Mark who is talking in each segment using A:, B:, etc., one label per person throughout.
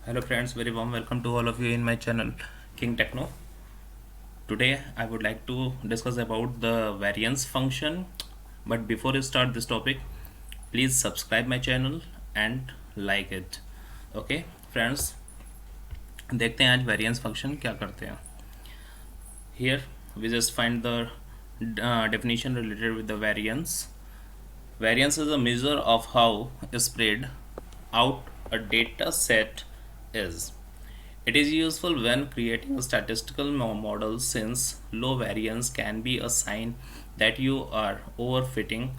A: Hello friends, very warm welcome to all of you in my channel King Techno. Today I would like to discuss about the variance function. But before I start this topic, please subscribe my channel and like it. Okay friends, देखते हैं आज variance function क्या करते हैं. Here we just find the definition related with the variance. Variance is a measure of how spread out a data set is. It is useful when creating a statistical model since low variance can be a sign that you are overfitting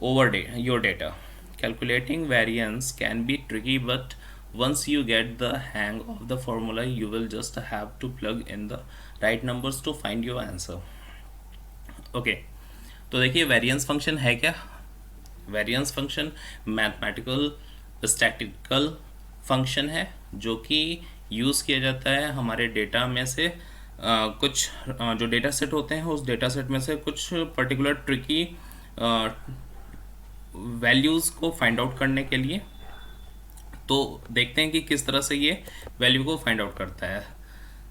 A: your data. Calculating variance can be tricky, but once you get the hang of the formula, you will just have to plug in the right numbers to find your answer. Okay तो देखिए variance function है क्या. Variance function mathematical statistical function है जो कि use किया जाता है हमारे डेटा में से कुछ जो डेटा सेट होते हैं उस डेटा सेट में से कुछ पर्टिकुलर ट्रिकी वैल्यूज़ को फाइंड आउट करने के लिए. तो देखते हैं कि किस तरह से ये वैल्यू को फाइंड आउट करता है.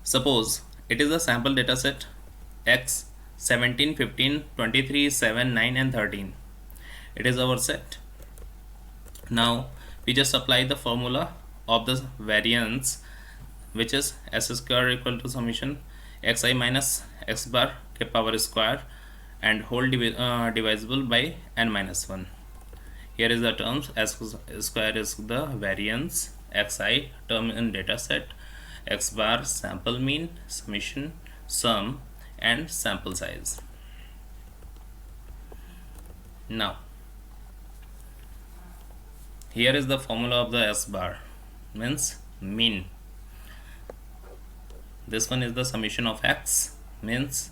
A: Suppose it is a sample data set x 17, 15, 23, 7, 9 and 13. It is our set. Now we just apply the formula of the variance, which is s square equal to summation xi minus x bar के power square and whole divisible by n minus 1. Here is the terms. S square is the variance, xi term in data set, x bar sample mean, summation, sum and sample size. Now here is the formula of the S bar, means mean. This one is the summation of x, means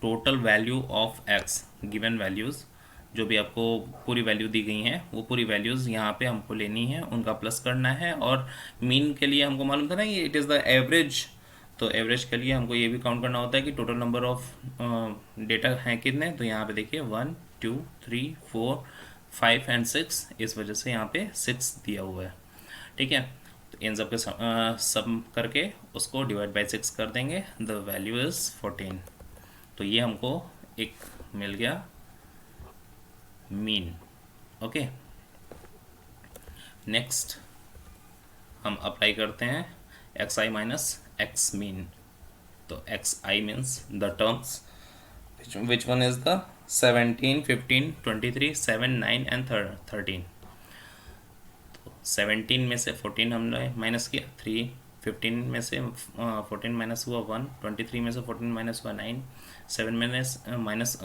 A: total value of x, given values जो भी आपको पूरी value दी गई हैं वो पूरी values यहाँ पे हमको लेनी है, उनका प्लस करना है. और मीन के लिए हमको मालूम था ना कि इट इज़ द एवरेज. तो एवरेज के लिए हमको ये भी काउंट करना होता है कि टोटल नंबर ऑफ डेटा हैं कितने. तो यहाँ पे देखिए 1 2 3 4 5 एंड 6, इस वजह से यहाँ पे 6 दिया हुआ है. ठीक है, तो इन सब के सम करके उसको डिवाइड बाई 6 कर देंगे. The value is 14. तो ये हमको एक मिल गया मीन. ओके, नेक्स्ट हम अप्लाई करते हैं एक्स आई माइनस एक्स मीन. तो x I means the terms which one is the 17, 15, 23, 7, 9 and 13. तो 17 में से 14 हमने माइनस किया 3, 15 में से 14 माइनस हुआ 1, 23 में से 14 माइनस हुआ 9, 7 माइनस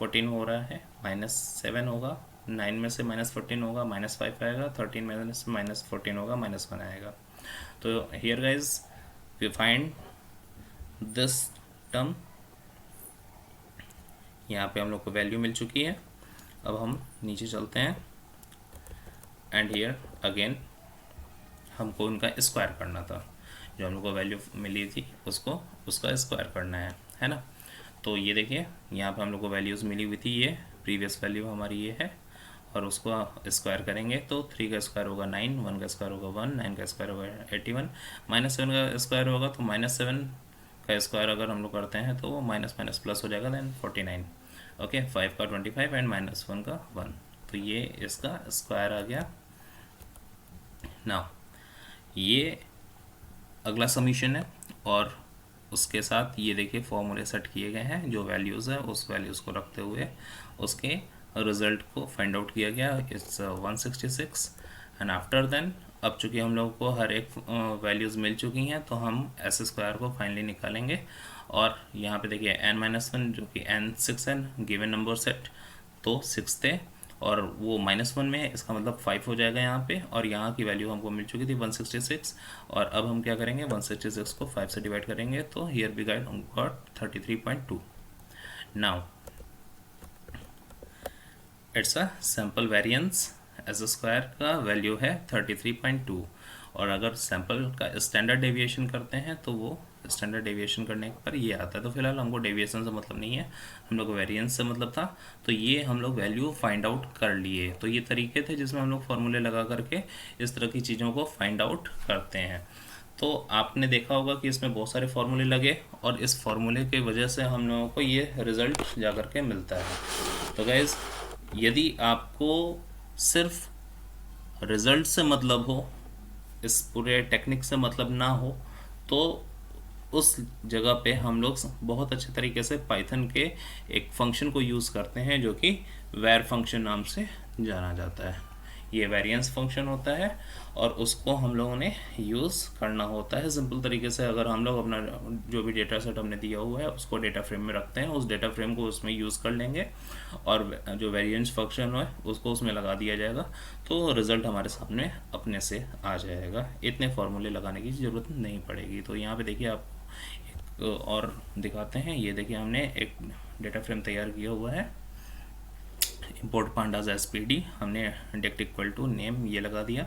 A: 14 हो रहा है -7 होगा, 9 में से -14 होगा -5 आएगा, 13 में से -14 होगा -1 आएगा. तो here guys we find this term. यहाँ पे हम लोग को वैल्यू मिल चुकी है. अब हम नीचे चलते हैं एंड हियर अगेन हमको उनका स्क्वायर करना था. जो हम लोग को वैल्यू मिली थी उसको उसका स्क्वायर करना है ना. तो ये देखिए यहाँ पे हम लोग को वैल्यूज़ मिली हुई थी, ये प्रीवियस वैल्यू हमारी ये है और उसको स्क्वायर करेंगे तो 3 का स्क्वायर होगा 9, 1 का स्क्वायर होगा 1, 9 का स्क्वायर होगा 81, -7 का स्क्वायर होगा तो -7 का स्क्वायर अगर हम लोग करते हैं तो वो माइनस माइनस प्लस हो जाएगा देन 49. ओके, 5 का 25 एंड -1 का 1. तो ये इसका स्क्वायर आ गया. नाउ ये अगला समीशन है और उसके साथ ये देखिए फॉर्मूले सेट किए गए हैं. जो वैल्यूज़ है उस वैल्यूज़ को रखते हुए उसके रिज़ल्ट को फाइंड आउट किया गया. इट्स 166 एंड आफ्टर देन अब चूँकि हम लोग को हर एक वैल्यूज़ मिल चुकी हैं तो हम एस स्क्वायर को फाइनली निकालेंगे. और यहाँ पे देखिए n-1 जो कि n6 है गिवन नंबर सेट, तो 6 थे और वो -1 में है, इसका मतलब 5 हो जाएगा यहाँ पे. और यहाँ की वैल्यू हमको मिल चुकी थी 166 और अब हम क्या करेंगे 166 को 5 से डिवाइड करेंगे तो here we got 33.2. Now it's a sample variance. S square का वैल्यू है 33.2 और अगर सैम्पल का स्टैंडर्ड डेविएशन करते हैं तो वो स्टैंडर्ड डेविएशन करने पर ये आता है। तो फिलहाल हमको डेविएशन से मतलब नहीं है, हम लोग को वेरिएंस से मतलब था। तो ये हम लोग वैल्यू फाइंड आउट कर लिए। तो ये तरीके थे जिसमें हम लोग फार्मूले लगा करके इस तरह की चीज़ों को फाइंड आउट करते हैं। तो आपने देखा होगा कि इसमें बहुत सारे फार्मूले लगे और इस फार्मूले की वजह से हम लोगों को ये रिज़ल्ट जा कर के मिलता है। तो गाइज़, यदि आपको सिर्फ रिज़ल्ट से मतलब हो, इस पूरे टेक्निक से मतलब ना हो, तो उस जगह पे हम लोग बहुत अच्छे तरीके से पाइथन के एक फंक्शन को यूज़ करते हैं जो कि वैर फंक्शन नाम से जाना जाता है। ये वेरिएंस फंक्शन होता है और उसको हम लोगों ने यूज़ करना होता है सिंपल तरीके से। अगर हम लोग अपना जो भी डेटा सेट हमने दिया हुआ है उसको डेटा फ्रेम में रखते हैं, उस डेटा फ्रेम को उसमें यूज़ कर लेंगे और जो वेरिएंस फंक्शन है उसको उसमें लगा दिया जाएगा, तो रिज़ल्ट हमारे सामने अपने से आ जाएगा। इतने फार्मूले लगाने की ज़रूरत नहीं पड़ेगी। तो यहाँ पे देखिए आप और दिखाते हैं। ये देखिए हमने एक डेटा फ्रेम तैयार किया हुआ है, इंपोर्ट पांडाज एसपीडी, हमने डिक्ट इक्वल टू नेम ये लगा दिया,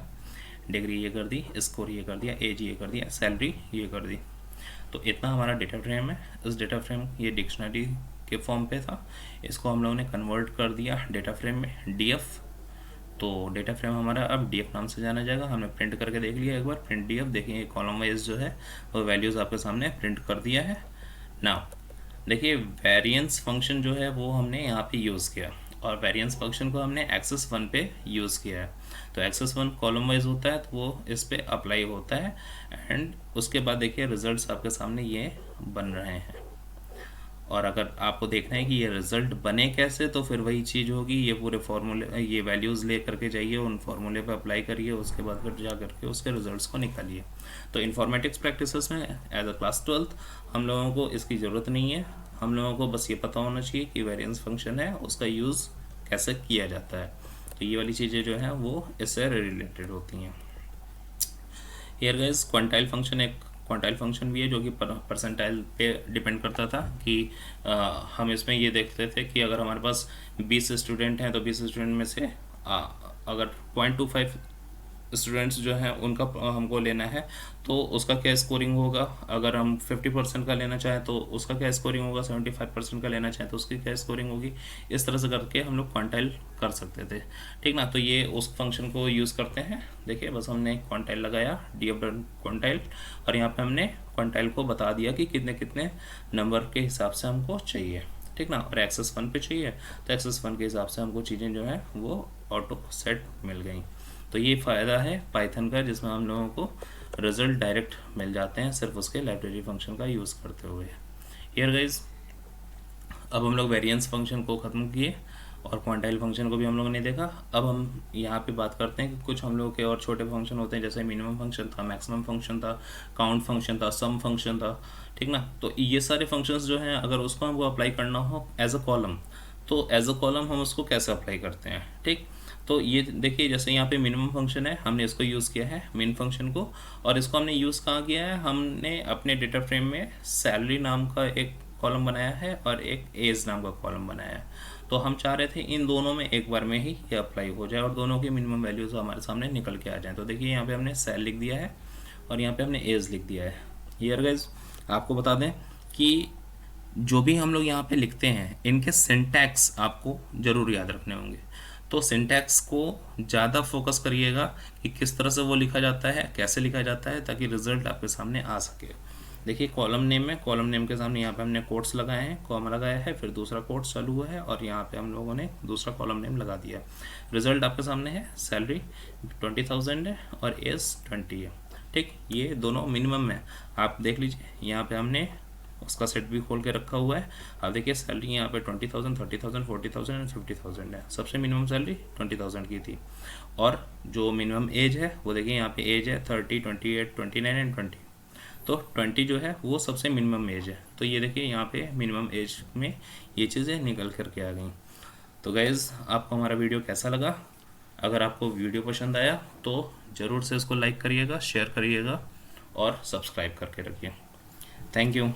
A: डिग्री ये कर दी, स्कोर ये कर दिया, एज ये कर दिया, सैलरी ये कर दी। तो इतना हमारा डेटा फ्रेम है। इस डेटा फ्रेम ये डिक्शनरी के फॉर्म पे था, इसको हम लोगों ने कन्वर्ट कर दिया डेटा फ्रेम में डीएफ। तो डेटा फ्रेम हमारा अब डीएफ नाम से जाना जाएगा। हमने प्रिंट करके देख लिया एक बार, प्रिंट डीएफ। देखिए कॉलम वाइज जो है वो वैल्यूज़ आपके सामने प्रिंट कर दिया है। नाउ देखिए वेरिएंस फंक्शन जो है वो हमने यहाँ पे यूज़ किया और वेरिएंस फंक्शन को हमने एक्सेस 1 पे यूज़ किया है। तो एक्सेस 1 कॉलम वाइज होता है तो वो इस पे अप्लाई होता है एंड उसके बाद देखिए रिजल्ट्स आपके सामने ये बन रहे हैं। और अगर आपको देखना है कि ये रिज़ल्ट बने कैसे, तो फिर वही चीज़ होगी, ये पूरे फार्मूले ये वैल्यूज़ ले करके जाइए, उन फार्मूले पे अप्लाई करिए, उसके बाद फिर जा करके उसके रिजल्ट्स को निकालिए। तो इन्फॉर्मेटिक्स प्रैक्टिसेस में एज अ क्लास 12th हम लोगों को इसकी ज़रूरत नहीं है। हम लोगों को बस ये पता होना चाहिए कि वेरिएंस फंक्शन है उसका यूज़ कैसे किया जाता है। तो ये वाली चीज़ें जो हैं वो इससे रिलेटेड होती हैं। हियर गाइस क्वांटाइल फंक्शन एक क्वांटाइल फंक्शन भी है जो कि परसेंटाइल पे डिपेंड करता था कि हम इसमें ये देखते थे कि अगर हमारे पास 20 स्टूडेंट हैं तो 20 स्टूडेंट में से अगर 0.25 स्टूडेंट्स जो हैं उनका हमको लेना है तो उसका क्या स्कोरिंग होगा। अगर हम 50% का लेना चाहें तो उसका क्या स्कोरिंग होगा, 75% का लेना चाहें तो उसकी क्या स्कोरिंग होगी। इस तरह से करके हम लोग क्वांटाइल कर सकते थे, ठीक ना। तो ये उस फंक्शन को यूज़ करते हैं। देखिए बस हमने क्वांटाइल लगाया, डीएफ क्वांटाइल, और यहाँ पे हमने क्वांटाइल को बता दिया कि कितने कितने नंबर के हिसाब से हमको चाहिए, ठीक ना। और एक्सेस 1 पे चाहिए तो एक्सेस 1 के हिसाब से हमको चीज़ें जो हैं वो ऑटो सेट मिल गई। तो ये फ़ायदा है पाइथन का जिसमें हम लोगों को रिज़ल्ट डायरेक्ट मिल जाते हैं सिर्फ उसके लाइब्रेरी फंक्शन का यूज़ करते हुए। हियर गाइस अब हम लोग वेरिएंस फंक्शन को ख़त्म किए और क्वांटाइल फंक्शन को भी हम लोगों ने देखा। अब हम यहाँ पे बात करते हैं कि कुछ हम लोगों के और छोटे फंक्शन होते हैं, जैसे मिनिमम फंक्शन था, मैक्सिमम फंक्शन था, काउंट फंक्शन था, सम फंक्शन था, ठीक ना। तो ये सारे फंक्शंस जो हैं अगर उसको हमको अप्लाई करना हो एज अ कॉलम, तो एज अ कॉलम हम उसको कैसे अप्लाई करते हैं, ठीक। तो ये देखिए जैसे यहाँ पे मिनिमम फंक्शन है, हमने इसको यूज़ किया है मेन फंक्शन को, और इसको हमने यूज़ कहाँ किया है, हमने अपने डेटा फ्रेम में सैलरी नाम का एक कॉलम बनाया है और एक एज नाम का कॉलम बनाया है। तो हम चाह रहे थे इन दोनों में एक बार में ही ये अप्लाई हो जाए और दोनों की मिनिमम वैल्यूज़ हमारे सामने निकल के आ जाए। तो देखिए यहाँ पे हमने सैल लिख दिया है और यहाँ पे हमने एज लिख दिया है। हियर गाइस आपको बता दें कि जो भी हम लोग यहाँ पे लिखते हैं इनके सिंटैक्स आपको ज़रूर याद रखने होंगे। तो सिंटैक्स को ज़्यादा फोकस करिएगा कि किस तरह से वो लिखा जाता है, कैसे लिखा जाता है, ताकि रिजल्ट आपके सामने आ सके। देखिए कॉलम नेम है, कॉलम नेम के सामने यहाँ पे हमने कोट्स लगाए हैं, कॉमा लगाया है, फिर दूसरा कोट्स चालू हुआ है और यहाँ पे हम लोगों ने दूसरा कॉलम नेम लगा दिया। रिजल्ट आपके सामने है, सैलरी 20,000 है और एज 20 है, ठीक। ये दोनों मिनिमम है, आप देख लीजिए यहाँ पे हमने उसका सेट भी खोल के रखा हुआ है। अब देखिए सैलरी यहाँ पे 20,000, 30,000, 40,000 एंड 50,000 है। सबसे मिनिमम सैलरी 20,000 की थी और जो मिनिमम एज है वो देखिए यहाँ पे एज है 30, 28, 29 एंड 20। तो 20 जो है वो सबसे मिनिमम एज है। तो ये देखिए यहाँ पे मिनिमम एज में ये चीज़ें निकल करके आ गई। तो गाइज़ आपको हमारा वीडियो कैसा लगा? अगर आपको वीडियो पसंद आया तो ज़रूर से इसको लाइक करिएगा, शेयर करिएगा और सब्सक्राइब करके रखिए। Thank you.